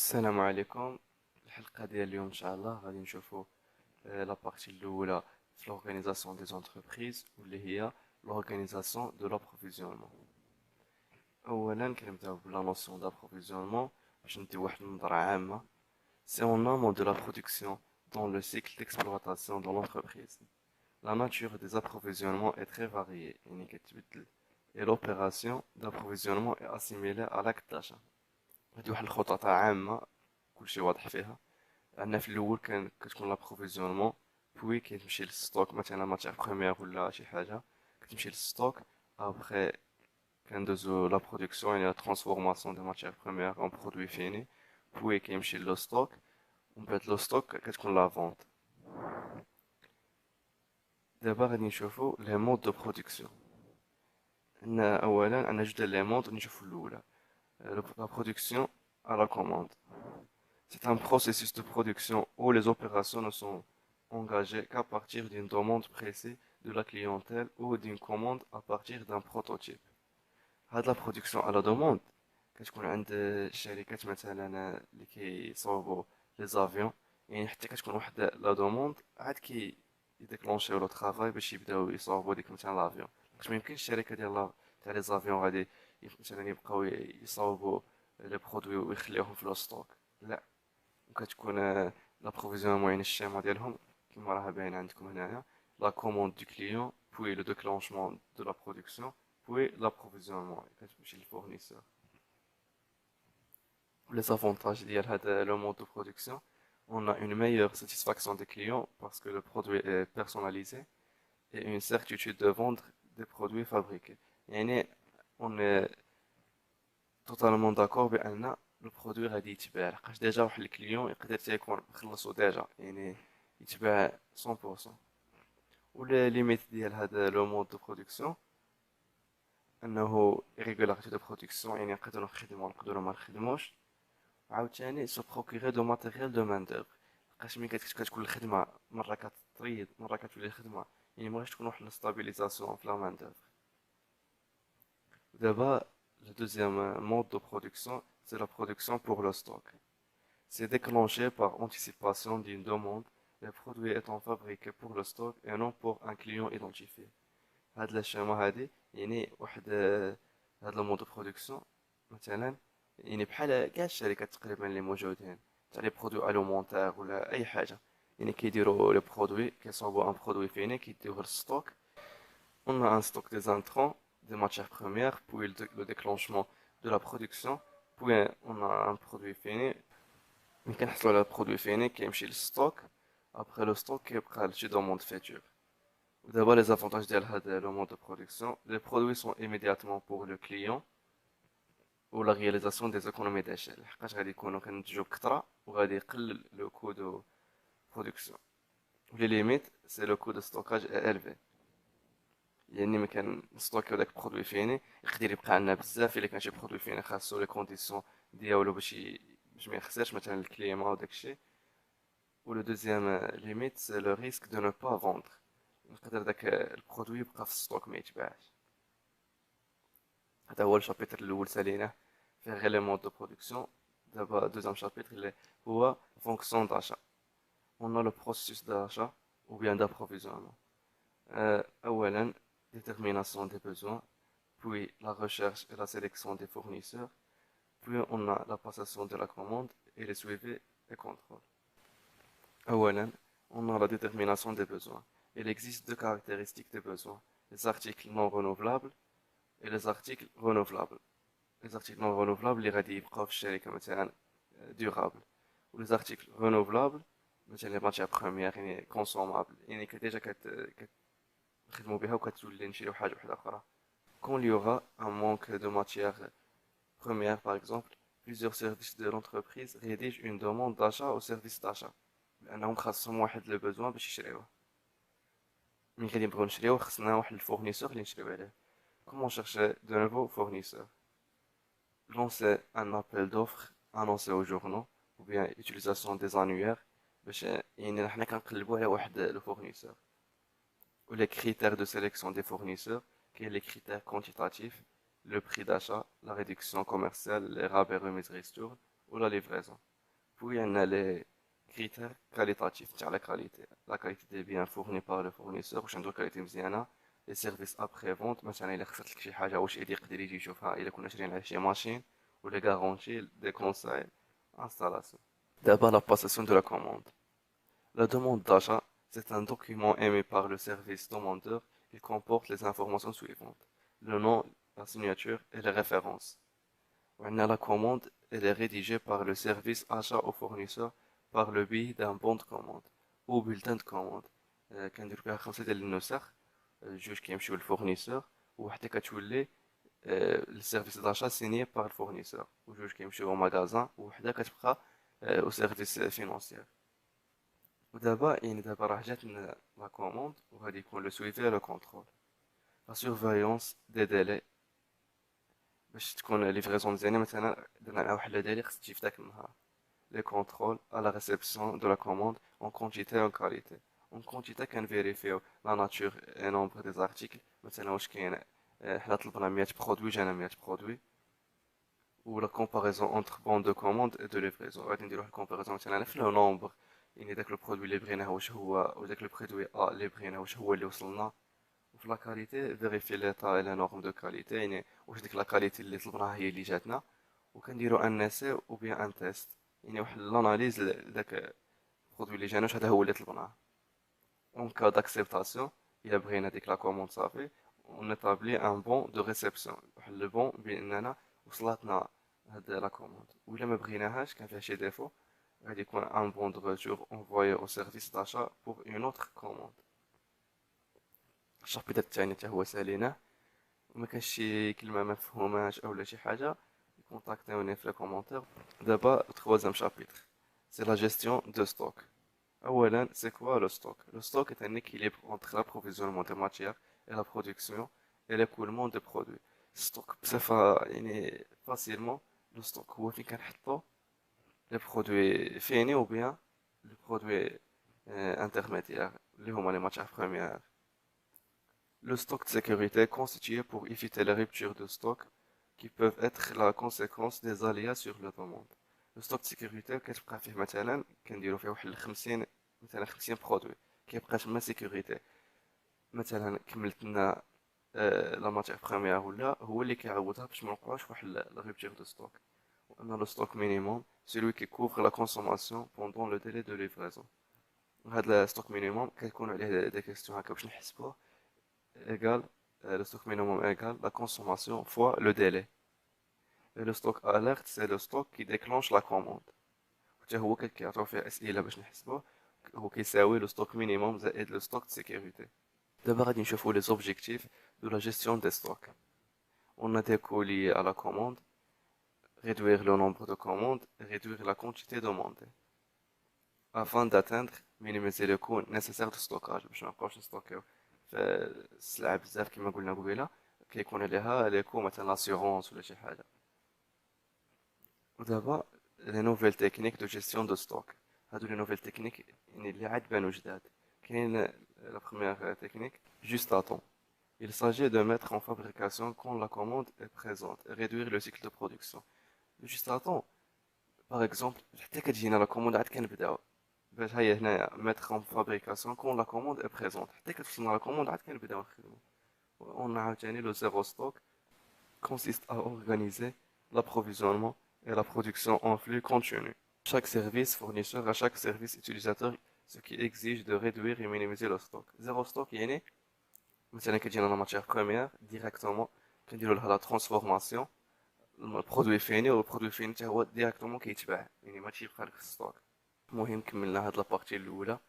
السلام عليكم. الحلقة ديال اليوم ان شاء الله غادي نشوفوا لا بارتي الاولى في لورغانيزاسيون دي زونتربريز واللي هي لورغانيزاسيون دو لابروفيزيونمون. اولا كنبداو بلا نوسيون دابروفيزيونمون باش نديو واحد النظرة عامة. سي en amont de la production dans le cycle d'exploitation de l'entreprise. La nature des approvisionnements est très variée يعني كتبدل et l'opération d'approvisionnement est assimilée à l'acte d'achat. هادي واحد الخطط عامة كلشي واضح فيها. عندنا في الاول كتكون لابروفيزيونمون، بوي كتمشي للستوك مثلا ماتيغ بروميير ولا شي حاجه كتمشي للستوك. ابخي كندوزو لا برودكسيون يعني لا ترانسفورماسيون دو ماتيغ بروميير اون برودوي فيني، بوي كيمشي لو ستوك، ومن بعد لو ستوك كتكون لا فونت. دابا غادي نشوفو لي مود دو برودكسيون. عندنا اولا عندنا جوج لي مود، نشوفو الاولى la production à la commande. C'est un processus de production où les opérations ne sont engagées qu'à partir d'une demande pressée de la clientèle ou d'une commande à partir d'un prototype. هاد لا برودكسيون على دوموند كتكون عند الشركات مثلا اللي كيصاوبوا لي زافيون، يعني حتى كتكون واحد لا دوموند عاد كي يديكلونشيو لو طرافاي باش يبداو يصاوبوا ديك مثلا لافيون. باش ما يمكنش الشركه ديال تاع لي زافيون غادي مثلا يبقاو يصاوبوا لي برودوي ويخليوهم في لو ستوك، لا. وكتكون لابروفيزيونمون يعني الشيما ديالهم كيما راها باينه عندكم هنايا: لا كوموند دو كليون، بوي لو déclenchement دو لا برودكسيون، puis l'approvisionnement كتمشي للفورنيسور. Les avantages ديال هذا le mode de production: on a une meilleure satisfaction des clients parce que le produit est personnalisé et une certitude de vendre des produits fabriqués. يعني on est totalement d'accord بأن البرودوي غادي يتباع، لحقاش ديجا واحد الكليون يقدر تيكون خلصو ديجا، يعني يتباع 100%. ولا ليميت ديال هذا لو مود دو برودكسيون انه irrégularité de production، يعني نقدروا نخدموا نقدروا ما نخدموش. عاوتاني سو بروكيغي دو ماتيريال دو مان دوفر، لقاش ملي كتكون الخدمه مره كتطريد مره كتولي الخدمه، يعني مبغاش تكون واحد لاستابيليزاسيون في لا مان دوفر. دابا le deuxième mode de production, c'est la production pour le stock. C'est déclenché par anticipation d'une demande, les produits étant fabriqués pour le stock et non pour un client identifié. هاد الشيما هادي يعني واحد هاد لو مود دو برودكسيون مثلا، يعني بحال كاع الشركات تقريبا اللي موجودين تاع لي برودوي الومونتير ولا اي حاجه، يعني كيديروا لي برودوي كيصاوبوا ان برودوي فيني كيديوه للستوك. On a un stock des intrants, des matières premières, puis le déclenchement de la production, puis on a un produit fini. ملي كنحصلوا على برودوي فيني كيمشي للستوك، ابخي لو ستوك كيبقى لشي دوموند فيتور. ودابا لي زافونتاج ديال هذا لو مود دو برودكسيون: les produits sont immédiatement pour le client ou la réalisation des économies d'échelle، لحقاش غادي يكونوا كنتجو بكثرة وغادي يقلل لو كو دو برودكسيون. لي ليميت سي لو كو دو ستوكاج élevé، يعني ملي كنستوكيو داك البرودوي فيني يقدر يبقى عندنا بزاف الا كان شي برودوي فيني خاصو لي كونديسيون ديالو باش ما يخسرش مثلا الكليما وداكشي. و لو دوزيام ليميت سي لو ريسك دو نو با فوندر، يقدر داك البرودوي يبقى في الستوك ما يتباعش. هذا هو الشابيتر الاول ساليناه فيه غير لي مود دو برودكسيون. دابا دوزيام شابيتر اللي هو فونكسيون داشا. on a le processus d'achat ou bien d'approvisionnement. اولا détermination des besoins, puis la recherche et la sélection des fournisseurs, puis on a la passation de la commande et le suivi et contrôle. اولا on a la détermination des besoins. Il existe deux caractéristiques des besoins: les articles non renouvelables et les articles renouvelables. Les articles non renouvelables اللي غادي يبقاو في الشركة مثلا durable، و les articles renouvelables مثلا les matières premières يعني consommables، يعني ديجا كنخدمو بها وكتولي نشريو حاجة وحدة أخرى. Quand il y aura un manque de matières premières par exemple, plusieurs services de l'entreprise rédigent une demande d'achat au service d'achat، لأنهم خاصهم واحد لو besoin باش يشريوه. ملي غادي نبغيو نشريوه خصنا واحد الفورنيسور اللي نشريو عليه. Comment chercher de nouveaux fournisseurs: lancer un appel d'offres annoncé aux journaux ou bien utilisation des annuaires باش يعني حنا كنقلبوا على واحد لو فورنيسور. Ou les critères de sélection des fournisseurs qui est les critères quantitatifs: le prix d'achat, la réduction commerciale, les rabais, remises, ristournes ou la livraison. Puis on a les critères qualitatifs تاع la qualité des biens fournis par le fournisseur واش عنده qualité مزيانه. les services après vente مثلا الا خسرت لك شي حاجه واش يقدر يجي يشوفها الا كنا شاريين على شي ماشين ولا garanties des conseils installation. D'abord la passation de la commande. La demande d'achat, c'est un document émis par le service demandeur. Il comporte les informations suivantes: le nom, la signature et les références. La commande, elle est rédigée par le service achat au fournisseur par le biais d'un bon de commande ou bulletin de commande. كنديرو فيها 5 ديال النسخ، جوج كيمشيو للفورنيسور وحده كتولي السيرفيس داشا سيني باغ الفورنيسور، وجوج كيمشيو au magasin وحده كتبقى au service financier. ودابا دابا راه جاتنا لا كوموند وغادي يكون لو سويفي لو كونترول. لا سيرفايونس دي ديلي، باش تكون ليفريزون مزيانه مثلا درنا على واحد ديلي خص تجي في داك النهار. لي كونترول à la réception de la commande en quantité et en qualité. En quantité كنفيريفيو لا ناتور اي نومبر دي زارتيكل، مثلا واش كاين حنا طلبنا 100 برودوي جانا 100 برودوي. و لا كومباريزون انتر بون دو كوموند اي دو ليفريزون، غادي نديرو واحد الكومباريزون مثلا في لو نومبر، يعني داك لو برودوي اللي بغيناه واش هو، وداك لو برودوي اللي بغيناه واش هو اللي وصلنا. وفي لا كاليتي فيريفي ليطا اي لا نورم دو كاليتي، يعني واش ديك لا كاليتي اللي طلبناها هي اللي جاتنا. وكنديرو ان اسي او بيان ان تيست، يعني واحد لاناليز لداك البرودوي اللي جانا واش هذا هو اللي طلبناه. اون كا داكسبتاسيون، الا بغينا ديك لا كوموند صافي اون établit ان بون دو ريسبسيون، واحد لو بون باننا وصلتنا هاد لا كوموند. وإلا ما بغيناهاش كان فيها شي ديفو، غادي يكون ان بون دو رetour envoyé au service d'achat pour une autre commande. الشابتر الثاني حتى هو ساليناه، وما كانش شي كلمه ما فهمهاش اولا شي حاجه كونتاكتيوني في لي كومونتير. دابا troisième chapitre, c'est la gestion de stock. اولا c'est quoi le stock? Le stock est un équilibre entre l'approvisionnement des matières et la production et l'écoulement des produits. stock بصفه يعني facilement le stock هو فين كنحطو les produits finis ou bien les produits intermédiaires اللي هما les matières premières. Le stock de sécurité est constitué pour éviter les ruptures de stock qui peuvent être la conséquence des aléas sur la demande. Le stock de sécurité كتبقى فيه مثلا كنديرو فيه واحد 50 مثلا 50 برودوي، كيبقى تما سيكوريتي. مثلا كملت لنا لا ماتيغ بروميير ولا هو اللي كيعوضها باش ما نوقعوش واحد لا rupture de stock. On a le stock minimum, celui qui couvre la consommation pendant le délai de livraison. هذا الستوك مينيموم كيكون عليه دي كيستيون هكا باش نحسبوه. égal, le stock minimum égale la consommation fois le délai. Et le stock alerte, c'est le stock qui déclenche la commande. حتى هو كيعطيو فيه أسئلة باش نحسبوه، هو كيساوي le stock minimum زائد le stock de sécurité. دابا غادي نشوفو les objectifs de la gestion des stocks. On a des coûts liés à la commande, réduire le nombre de commandes, réduire la quantité demandée. Afin d'atteindre, minimiser le coût nécessaire de stockage باش منبقاوش نستوكيو في السلعة بزاف كما قلنا قبيلة، كيكون عليها لي كو مثلا لاسيغونس ولا شي حاجة. ودابا لي نوفيل تكنيك دو جيستيون دو ستوك، هادو لي نوفيل تكنيك يعني اللي عاد بانو جداد. كاين لا بروميير تكنيك juste à temps. Il s'agit de mettre en fabrication quand la commande est présente et réduire le cycle de production. Le juste à temps, par exemple حتى كتجينا لا كوموند عاد كنبداو باش هيا هنايا mettre en fabrication quand la commande est présente، حتى كتوصلنا لا كوموند عاد كنبداو نخدمو. On a عاوتاني le zéro stock consiste à organiser l'approvisionnement et la production en flux continu. Chaque service fournisseur à chaque service utilisateur, ce qui exige de réduire et minimiser le stock. Zéro stock يعني مثلا كتجينا لا ماتيير بروميير ديريكتومون كنديرو لها لا ترانسفورماسيون، البرودوي فيني والبرودوي فيني حتى هو ديريكتومون كيتباع، يعني ماشي يبقى لك ستوك. المهم كملنا هاد لابارتي الاولى،